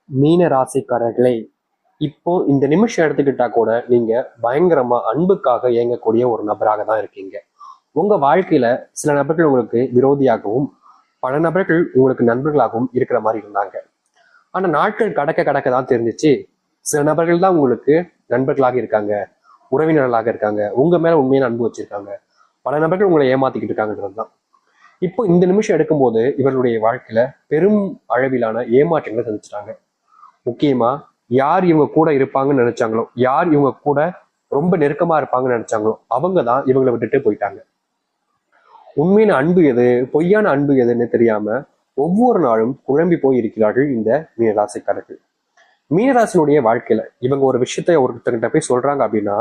மீன ராசிக்காரர்களே, இப்போ இந்த நிமிஷம் எடுத்துக்கிட்டா கூட நீங்க பயங்கரமா அன்புக்காக இயங்கக்கூடிய ஒரு நபராக தான் இருக்கீங்க. உங்க வாழ்க்கையில சில நபர்கள் உங்களுக்கு விரோதியாகவும், பல நபர்கள் உங்களுக்கு நண்பர்களாகவும் இருக்கிற மாதிரி இருந்தாங்க. ஆனா நாட்கள் கடக்க கடக்க தான் தெரிஞ்சிச்சு, சில நபர்கள் தான் உங்களுக்கு நண்பர்களாக இருக்காங்க, உறவினர்களாக இருக்காங்க, உங்க மேல உண்மையான அன்பு வச்சிருக்காங்க. பல நபர்கள் உங்களை ஏமாத்திக்கிட்டு இருக்காங்கன்றதுதான். இப்போ இந்த நிமிஷம் எடுக்கும்போது இவர்களுடைய வாழ்க்கையில பெரும் அளவிலான ஏமாற்றங்களை சந்திச்சிட்டாங்க. முக்கியமா யார் இவங்க கூட இருப்பாங்கன்னு நினைச்சாங்களோ, யார் இவங்க கூட ரொம்ப நெருக்கமா இருப்பாங்கன்னு நினைச்சாங்களோ, அவங்க தான் இவங்களை விட்டுட்டு போயிட்டாங்க. உண்மையான அன்பு எது, பொய்யான அன்பு எதுன்னு தெரியாம ஒவ்வொரு நாளும் குழம்பி போய் இருக்கிறார்கள் இந்த மீனராசிக்காரர்கள். மீனராசினுடைய வாழ்க்கையில இவங்க ஒரு விஷயத்த ஒருத்தர்கிட்ட போய் சொல்றாங்க அப்படின்னா,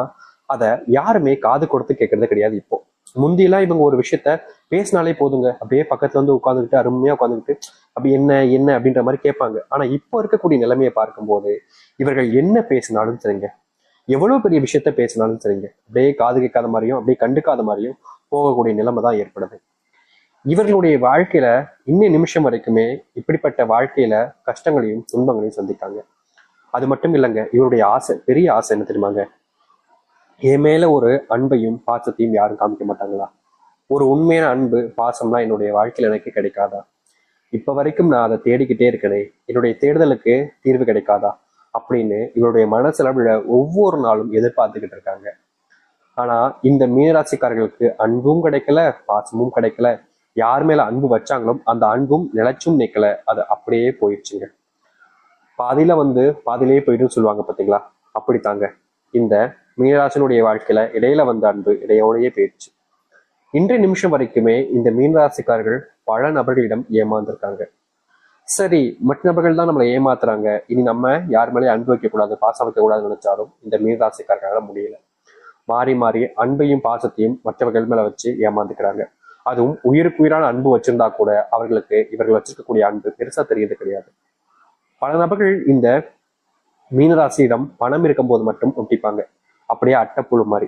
அதை யாருமே காது கொடுத்து கேட்கறது கிடையாது. இப்போ முந்தியெல்லாம் இவங்க ஒரு விஷயத்த பேசினாலே போதுங்க, அப்படியே பக்கத்துல வந்து உட்காந்துக்கிட்டு அருமையா உட்காந்துக்கிட்டு அப்படி என்ன என்ன அப்படின்ற மாதிரி கேட்பாங்க. ஆனா இப்போ இருக்கக்கூடிய நிலைமையை பார்க்கும்போது இவர்கள் என்ன பேசினாலும் சரிங்க, எவ்வளவு பெரிய விஷயத்த பேசினாலும் சரிங்க, அப்படியே காது கேட்காத மாதிரியும் அப்படியே கண்டுக்காத மாதிரியும் போகக்கூடிய நிலைமை தான் ஏற்படுது. இவர்களுடைய வாழ்க்கையில இன்னும் நிமிஷம் வரைக்குமே இப்படிப்பட்ட வாழ்க்கையில கஷ்டங்களையும் துன்பங்களையும் சந்திக்காங்க. அது மட்டும் இல்லைங்க, இவருடைய ஆசை, பெரிய ஆசை என்ன தெரியுமாங்க? என் மேல ஒரு அன்பையும் பாசத்தையும் யாரும் காமிக்க மாட்டாங்களா? ஒரு உண்மையான அன்பு பாசம்லாம் என்னுடைய வாழ்க்கையில எனக்கு கிடைக்காதா? இப்ப வரைக்கும் நான் அதை தேடிக்கிட்டே இருக்கனே, என்னுடைய தேடுதலுக்கு தீர்வு கிடைக்காதா அப்படின்னு இவருடைய மனசளவுல ஒவ்வொரு நாளும் எதிர்பார்த்துக்கிட்டு இருக்காங்க. ஆனா இந்த மீனராசிக்காரர்களுக்கு அன்பும் கிடைக்கல, பாசமும் கிடைக்கல. யார் மேல அன்பு வச்சாங்களோ அந்த அன்பும் நிலைச்சும் நிக்கல, அது அப்படியே போயிடுச்சுங்க. பாதியில வந்து பாதியிலேயே போயிடும் சொல்லுவாங்க பாத்தீங்களா? அப்படித்தாங்க இந்த மீனராசினுடைய வாழ்க்கையில இடையில வந்த அன்பு இடையோடையே போயிடுச்சு. இன்றைய நிமிஷம் வரைக்குமே இந்த மீனராசிக்காரர்கள் பல நபர்களிடம் ஏமாந்துருக்காங்க. சரி, மற்ற நபர்கள் தான் நம்மளை ஏமாத்துறாங்க, இனி நம்ம யார் மேலேயும் அன்பு வைக்கக்கூடாது, பாசம் வைக்கக்கூடாதுன்னு நினைச்சாலும் இந்த மீனராசிக்காரர்களால முடியல. மாறி மாறி அன்பையும் பாசத்தையும் மற்றவர்கள் மேல வச்சு ஏமாந்துக்கிறாங்க. அதுவும் உயிருக்கு உயிரான அன்பு வச்சிருந்தா கூட அவர்களுக்கு இவர்கள் வச்சிருக்கக்கூடிய அன்பு பெருசா தெரியறது கிடையாது. பல நபர்கள் இந்த மீனராசியிடம் பணம் இருக்கும்போது மட்டும் ஒட்டிப்பாங்க, அப்படியே அட்டைப்புழு மாதிரி.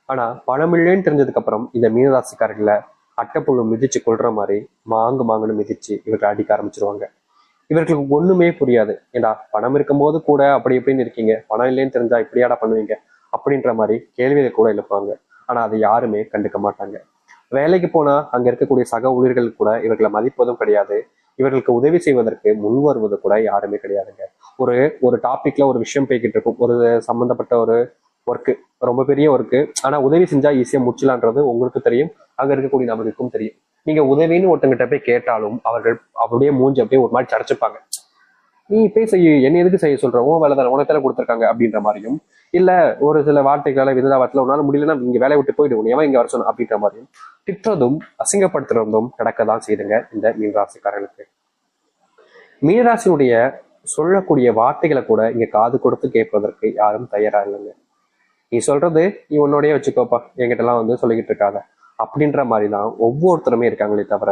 ஆனா பணம் இல்லைன்னு தெரிஞ்சதுக்கு அப்புறம் இந்த மீனராசிக்காரர்களை அட்டைப்புழு மிதிச்சு கொள்ற மாதிரி மாங்கு மாங்குன்னு மிதிச்சு இவர்கள் அடிக்க ஆரம்பிச்சிருவாங்க. இவர்களுக்கு ஒண்ணுமே புரியாது. ஏண்டா பணம் இருக்கும்போது கூட அப்படி இப்படின்னு இருக்கீங்க, பணம் இல்லைன்னு தெரிஞ்சா இப்படியாடா பண்ணுவீங்க அப்படின்ற மாதிரி கேள்வியை கூட எழுப்பாங்க. ஆனா அதை யாருமே கண்டுக்க மாட்டாங்க. வேலைக்கு போனா அங்க இருக்கக்கூடிய சக ஊழியர்கள் கூட இவர்களை மதிப்பதும் கிடையாது. இவர்களுக்கு உதவி செய்வதற்கு முன் வருவது கூட யாருமே கிடையாதுங்க. ஒரு ஒரு டாபிக்ல ஒரு விஷயம் போய்கிட்டு இருக்கும், ஒரு சம்பந்தப்பட்ட ஒரு ஒர்க்கு, ரொம்ப பெரிய ஒர்க்கு. ஆனா உதவி செஞ்சா ஈஸியா முடிச்சலான்றது உங்களுக்கு தெரியும், அங்க இருக்கக்கூடிய நபருக்கும் தெரியும். நீங்க உதவின்னு ஒருத்தங்கிட்ட போய் கேட்டாலும் அவர்கள் அப்படியே மூஞ்சி அப்படியே ஒரு மாதிரி சடைச்சுப்பாங்க. நீ போய் செய்ய, என்ன எதுக்கு செய்ய சொல்ற, உன் வேலை தானே, உனக்கு தானே கொடுத்துருக்காங்க அப்படின்ற மாதிரியும், இல்ல ஒரு சில வார்த்தைகளால விததாவத்துல உன்னால முடியலன்னா இங்க வேலையை விட்டு போயிடு, உன் எவன் இங்க வர சொன்ன அப்படின்ற மாதிரியும் திட்டுறதும் அசிங்கப்படுத்துறதும் நடக்கதான் செய்யுதுங்க இந்த மீனராசிக்காரர்களுக்கு. மீனராசினுடைய சொல்லக்கூடிய வார்த்தைகளை கூட இங்க காது கொடுத்து கேட்பதற்கு யாரும் தயாரா இல்லைங்க. நீ சொல்றது நீ உன்னோடய வச்சுக்கோப்பா, என்கிட்ட எல்லாம் வந்து சொல்லிக்கிட்டு இருக்காத அப்படின்ற மாதிரிதான் ஒவ்வொருத்தருமே இருக்காங்களே தவிர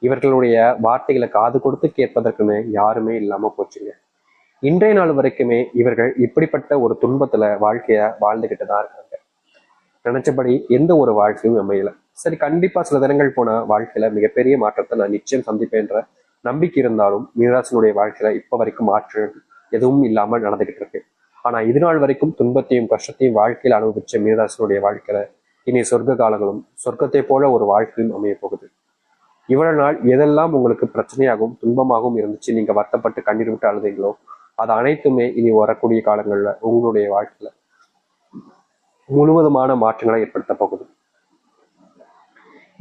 இவர்களுடைய வார்த்தைகளை காது கொடுத்து கேட்பதற்குமே யாருமே இல்லாம போச்சுங்க. இன்றைய நாள் வரைக்குமே இவர்கள் இப்படிப்பட்ட ஒரு துன்பத்துல வாழ்க்கைய வாழ்ந்துகிட்டு தான் இருக்காங்க. நினைச்சபடி எந்த ஒரு வாழ்க்கையும் அமையல. சரி, கண்டிப்பா சில தினங்கள் போன வாழ்க்கையில மிகப்பெரிய மாற்றத்தை நான் நிச்சயம் சந்திப்பேன்ற நம்பிக்கை இருந்தாலும் மீனராசினுடைய வாழ்க்கையில இப்ப வரைக்கும் மாற்றம் எதுவும் இல்லாமல் நடந்துகிட்டு இருக்கு. ஆனா இது நாள் வரைக்கும் துன்பத்தையும் கஷ்டத்தையும் வாழ்க்கையில அனுபவிச்ச மீனராசினுடைய வாழ்க்கையில இனி சொர்க்க காலங்களும் சொர்க்கத்தை போல ஒரு வாழ்க்கையும் அமைய போகுது. இவ்வளவு நாள் எதெல்லாம் உங்களுக்கு பிரச்சனையாகவும் துன்பமாகவும் இருந்துச்சு, நீங்க வருத்தப்பட்டு கண்ணீர் விட்டு அழுதீங்களோ அது அனைத்துமே இனி வரக்கூடிய காலங்கள்ல உங்களுடைய வாழ்க்கையில முழுவதுமான மாற்றங்களை ஏற்படுத்த போகுது.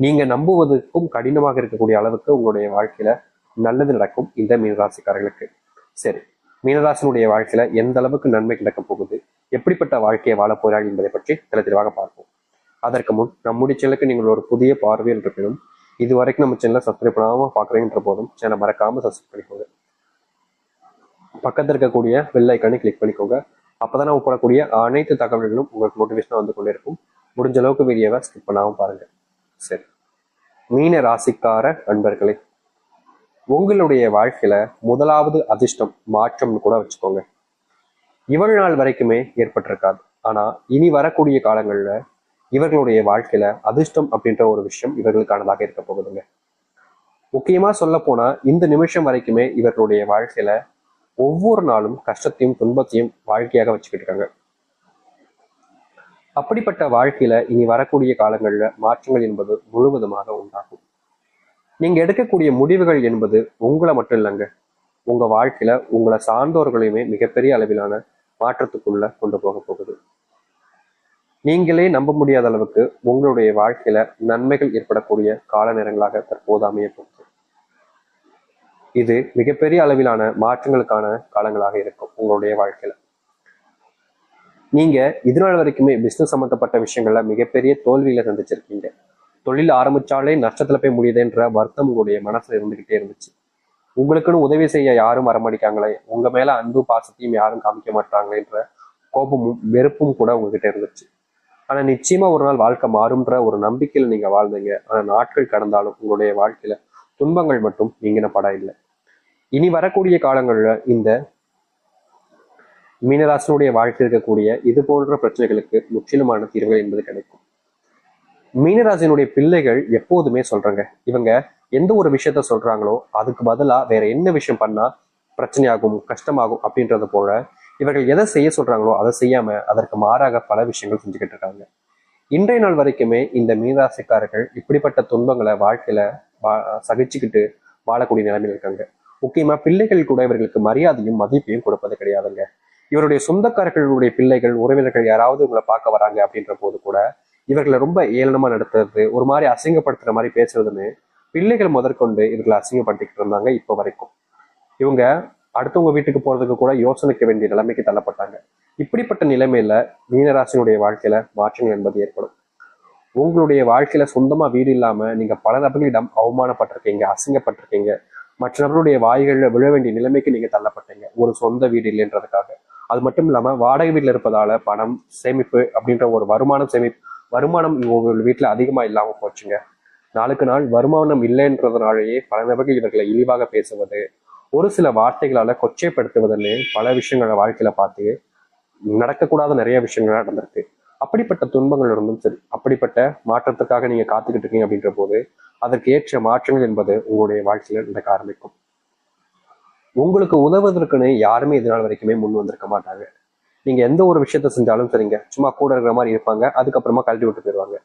நீங்க நம்புவதற்கும் கடினமாக இருக்கக்கூடிய அளவுக்கு உங்களுடைய வாழ்க்கையில நல்லது நடக்கும் இந்த மீனராசிக்காரர்களுக்கு. சரி, மீனராசினுடைய வாழ்க்கையில எந்த அளவுக்கு நன்மை கிடைக்க போகுது, எப்படிப்பட்ட வாழ்க்கையை வாழ போறாங்க என்பதை பற்றி தெளிவாக பார்ப்போம். அதற்கு முன் நம்முடைய சேனலுக்கு நீங்கள் ஒரு புதிய பார்வையில் இருப்பினும் இது வரைக்கும் நம்ம சேனலை சப்ஸ்கிரைப் பண்ணாம பாக்குறீங்கன்ற போதும் சேனல் மறக்காம சப்ஸ்கிரைப் பண்ணிக்கோங்க. பக்கத்தில் இருக்கக்கூடிய பெல் ஐக்கானை கிளிக் பண்ணிக்கோங்க. அப்பதான் நம்ம போடக்கூடிய அனைத்து தகவல்களும் உங்களுக்கு நோட்டிஃபிகேஷனா வந்து கொண்டே இருக்கும். முடிஞ்ச அளவுக்கு வீடியோவை ஸ்கிப் பண்ணாம பாருங்க. சரி, மீன ராசிக்கார நண்பர்களே, உங்களுடைய வாழ்க்கையில முதலாவது அதிர்ஷ்டம் மாற்றம்னு கூட வச்சுக்கோங்க. இவ்வளவு நாள் வரைக்குமே ஏற்பட்டிருக்காது. ஆனா இனி வரக்கூடிய காலங்கள்ல இவர்களுடைய வாழ்க்கையில அதிர்ஷ்டம் அப்படின்ற ஒரு விஷயம் இவர்களுக்கானதாக இருக்க போகுதுங்க. முக்கியமா சொல்ல போனா இந்த நிமிஷம் வரைக்குமே இவர்களுடைய வாழ்க்கையில ஒவ்வொரு நாளும் கஷ்டத்தையும் துன்பத்தையும் வாழ்க்கையாக வச்சுக்கிட்டு இருக்காங்க. அப்படிப்பட்ட வாழ்க்கையில இனி வரக்கூடிய காலங்கள்ல மாற்றங்கள் என்பது முழுவதுமாக உண்டாகும். நீங்க எடுக்கக்கூடிய முடிவுகள் என்பது உங்களை மட்டும் இல்லைங்க, உங்க வாழ்க்கையில உங்களை சார்ந்தோர்களையுமே மிகப்பெரிய அளவிலான மாற்றத்துக்குள்ள கொண்டு போக போகுது. நீங்களே நம்ப முடியாத அளவுக்கு உங்களுடைய வாழ்க்கையில நன்மைகள் ஏற்படக்கூடிய கால நேரங்களாக தற்போது அமைய போகுது. இது மிகப்பெரிய அளவிலான மாற்றங்களுக்கான காலங்களாக இருக்கும் உங்களுடைய வாழ்க்கையில. நீங்க இதனால வரைக்குமே பிசினஸ் சம்பந்தப்பட்ட விஷயங்கள்ல மிகப்பெரிய தோல்வியில சந்திச்சிருக்கீங்க. தொழில் ஆரம்பிச்சாலே நஷ்டத்துல போய் முடியுதுன்ற வருத்தம் உங்களுடைய மனசுல இருந்துகிட்டே இருந்துச்சு. உங்களுக்குன்னு உதவி செய்ய யாரும் வரமாட்டாங்களே, உங்க மேல அன்பு பாசத்தையும் யாரும் காமிக்க மாட்டாங்களேன்ற கோபமும் வெறுப்பும் கூட உங்ககிட்ட இருந்துச்சு. ஆனா நிச்சயமா ஒரு நாள் வாழ்க்கை மாறும்ன்ற ஒரு நம்பிக்கையில நீங்க வாழ்ந்தீங்க. ஆனா நாட்கள் கடந்தாலும் உங்களுடைய வாழ்க்கையில துன்பங்கள் மட்டும் நீங்கின படம் இல்லை. இனி வரக்கூடிய காலங்கள்ல இந்த மீனராசினுடைய வாழ்க்கை இருக்கக்கூடிய இது போன்ற பிரச்சனைகளுக்கு முற்றிலுமான தீர்வுகள் என்பது கிடைக்கும். மீனராசினுடைய பிள்ளைகள் எப்போதுமே சொல்றாங்க, இவங்க எந்த ஒரு விஷயத்த சொல்றாங்களோ அதுக்கு பதிலா வேற என்ன விஷயம் பண்ணா பிரச்சனையாகும் கஷ்டமாகும் அப்படின்றது போல இவர்கள் எதை செய்ய சொல்றாங்களோ அதை செய்யாம அதற்கு மாறாக பல விஷயங்கள் செஞ்சுக்கிட்டு இருக்காங்க. இன்றைய நாள் வரைக்குமே இந்த மீனராசிக்காரர்கள் இப்படிப்பட்ட துன்பங்களை வாழ்க்கையில சகிச்சுக்கிட்டு வாழக்கூடிய நிலைமையில் இருக்காங்க. முக்கியமா பிள்ளைகள் கூட இவர்களுக்கு மரியாதையும் மதிப்பையும் கொடுப்பது கிடையாதுங்க. இவருடைய சொந்தக்காரர்களுடைய பிள்ளைகள் உறவினர்கள் யாராவது உங்களை பார்க்க வராங்க அப்படின்ற போது கூட இவர்களை ரொம்ப ஏளனமா நடத்துறது, ஒரு மாதிரி அசிங்கப்படுத்துற மாதிரி பேசுறதுன்னு பிள்ளைகள் முதற்கொண்டு இவர்களை அசிங்கப்படுத்திக்கிட்டு இருந்தாங்க இப்போ வரைக்கும். இவங்க அடுத்தவங்க வீட்டுக்கு போறதுக்கு கூட யோசனைக்க வேண்டிய நிலைமைக்கு தள்ளப்பட்டாங்க. இப்படிப்பட்ட நிலைமையில மீனராசினுடைய வாழ்க்கையில மாற்றங்கள் என்பது ஏற்படும். உங்களுடைய வாழ்க்கையில சொந்தமா வீடு இல்லாம நீங்க பல நபர்களிடம் அவமானப்பட்டிருக்கீங்க, அசிங்கப்பட்டிருக்கீங்க, மற்ற நபருடைய வாய்களில் விழ வேண்டிய நிலைமைக்கு நீங்க தள்ளப்பட்டீங்க ஒரு சொந்த வீடு இல்லைன்றதுக்காக. அது மட்டும் இல்லாம வாடகை வீட்டில் இருப்பதால பணம் சேமிப்பு அப்படின்ற ஒரு வருமானம் உங்க வீட்டுல அதிகமா இல்லாம போச்சுங்க. நாளுக்கு நாள் வருமானம் இல்லைன்றதுனாலேயே பல நபர்கள் இவர்களை இழிவாக பேசுவது, ஒரு சில வார்த்தைகளால கொச்சைப்படுத்துவதுன்னு பல விஷயங்களை வாழ்க்கையில பார்த்து நடக்கக்கூடாத நிறைய விஷயங்கள் நடந்திருக்கு. அப்படிப்பட்ட துன்பங்கள் இருந்தும் சரி, அப்படிப்பட்ட மாற்றத்துக்காக நீங்க காத்துக்கிட்டு இருக்கீங்க அப்படின்ற போது அதற்கு ஏற்ற மாற்றங்கள் என்பது உங்களுடைய வாழ்க்கையில நடக்க ஆரம்பிக்கும். உங்களுக்கு உதவுவதற்குன்னு யாருமே இதனால் வரைக்குமே முன் வந்திருக்க மாட்டாங்க. நீங்க எந்த ஒரு விஷயத்த செஞ்சாலும் சரிங்க, சும்மா கூட இருக்கிற மாதிரி இருப்பாங்க, அதுக்கப்புறமா கழட்டி விட்டு போயிடுவாங்க.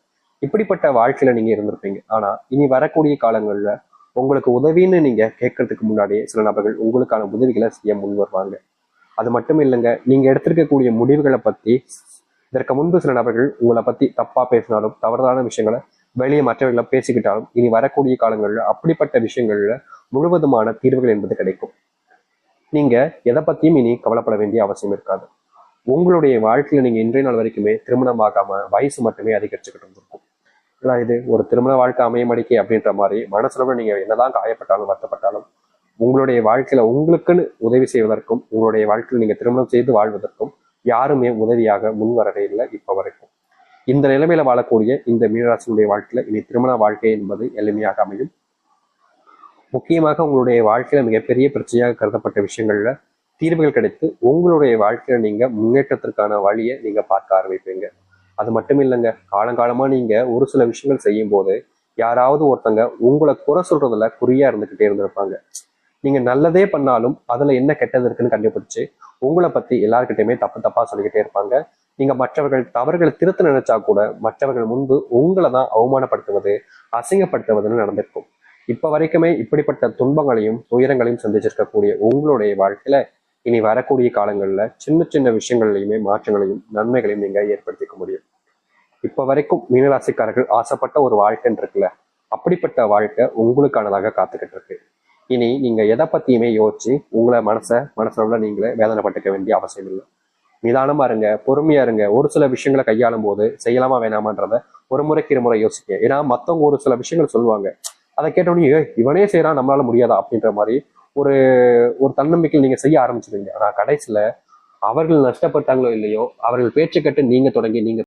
இப்படிப்பட்ட வாழ்க்கையில நீங்க இருந்திருப்பீங்க. ஆனா இனி வரக்கூடிய காலங்கள்ல உங்களுக்கு உதவின்னு நீங்க கேட்கறதுக்கு முன்னாடியே சில நபர்கள் உங்களுக்கான உதவிகளை செய்ய முன் வருவாங்க. அது மட்டும் இல்லைங்க, நீங்க எடுத்திருக்கக்கூடிய முடிவுகளை பத்தி இதற்கு முன்பு சில நபர்கள் உங்களை பத்தி தப்பா பேசினாலும் தவறான விஷயங்களை வெளியே மற்றவர்களை பேசிக்கிட்டாலும் இனி வரக்கூடிய காலங்கள்ல அப்படிப்பட்ட விஷயங்கள்ல முழுவதுமான தீர்வுகள் என்பது கிடைக்கும். நீங்க எதை பத்தியும் இனி கவலைப்பட வேண்டிய அவசியம் இருக்காது. உங்களுடைய வாழ்க்கையில நீங்க இன்றைய நாள் வரைக்குமே திருமணம் ஆகாம வயசு மட்டுமே அதிகரிச்சுக்கிட்டு இருந்திருக்கும். இது ஒரு திருமண வாழ்க்கை அமைய மடிக்கை அப்படின்ற மாதிரி மனசுல நீங்க என்னதான் காயப்பட்டாலும் வருத்தப்பட்டாலும் உங்களுடைய வாழ்க்கையில உங்களுக்குன்னு உதவி செய்வதற்கும் உங்களுடைய வாழ்க்கையில் நீங்க திருமணம் செய்து வாழ்வதற்கும் யாருமே உதவியாக முன் வரவே இல்லை இப்ப வரைக்கும். இந்த நிலைமையில வாழக்கூடிய இந்த மீனராசினுடைய வாழ்க்கையில இனி திருமண வாழ்க்கை என்பது எளிமையாக அமையும். முக்கியமாக உங்களுடைய வாழ்க்கையில மிகப்பெரிய பிரச்சனையாக கருதப்பட்ட விஷயங்கள்ல தீர்வுகள் கிடைத்து உங்களுடைய வாழ்க்கையில நீங்க முன்னேற்றத்திற்கான வழியை நீங்க பார்க்க ஆரம்பிப்பீங்க. அது மட்டும் இல்லைங்க, காலங்காலமா நீங்க ஒரு சில விஷயங்கள் செய்யும் போது யாராவது ஒருத்தங்க உங்களை குறை சொல்றதுல குறியா இருந்துகிட்டே இருந்திருப்பாங்க. நீங்க நல்லதே பண்ணாலும் அதுல என்ன கெட்டது இருக்குன்னு கண்டுபிடிச்சு உங்களை பத்தி எல்லாருக்கிட்டையுமே தப்பு தப்பா சொல்லிக்கிட்டே இருப்பாங்க. நீங்க மற்றவர்கள் தவறுகளை திருத்த நினைச்சா கூட மற்றவர்கள் முன்பு உங்களை தான் அவமானப்படுத்துவது அசிங்கப்படுத்துவதுன்னு நடந்திருக்கும். இப்ப வரைக்குமே இப்படிப்பட்ட துன்பங்களையும் துயரங்களையும் சந்திச்சிருக்கக்கூடிய உங்களுடைய வாழ்க்கையில இனி வரக்கூடிய காலங்கள்ல சின்ன சின்ன விஷயங்கள்லையுமே மாற்றங்களையும் நன்மைகளையும் நீங்க ஏற்படுத்திக்க முடியும். இப்ப வரைக்கும் மீனராசிக்காரர்கள் ஆசைப்பட்ட ஒரு வாழ்க்கைன்னு இருக்குல்ல, அப்படிப்பட்ட வாழ்க்கை உங்களுக்கானதாக காத்துக்கிட்டு இருக்கு. இனி நீங்க எதை பத்தியுமே யோசிச்சு உங்களை மனசுல நீங்களே வேதனைப்பட்டுக்க வேண்டிய அவசியம் இல்லை. நிதானமா இருங்க, பொறுமையா இருங்க. ஒரு சில விஷயங்களை கையாளும் போது செய்யலாமா வேணாமான்றத ஒரு முறைக்கு இருமுறை யோசிக்க. ஏன்னா மத்தவங்க ஒரு சில விஷயங்கள் சொல்லுவாங்க, அதை கேட்டோடனே இவனே செய்யறான் நம்மளால முடியாதா அப்படின்ற மாதிரி ஒரு ஒரு தன்னம்பிக்கையில் நீங்க செய்ய ஆரம்பிச்சிருவீங்க. ஆனா கடைசியில அவர்கள் நஷ்டப்பட்டாங்களோ இல்லையோ அவர்கள் பேச்சு கேட்டு நீங்க தொடங்கி நீங்க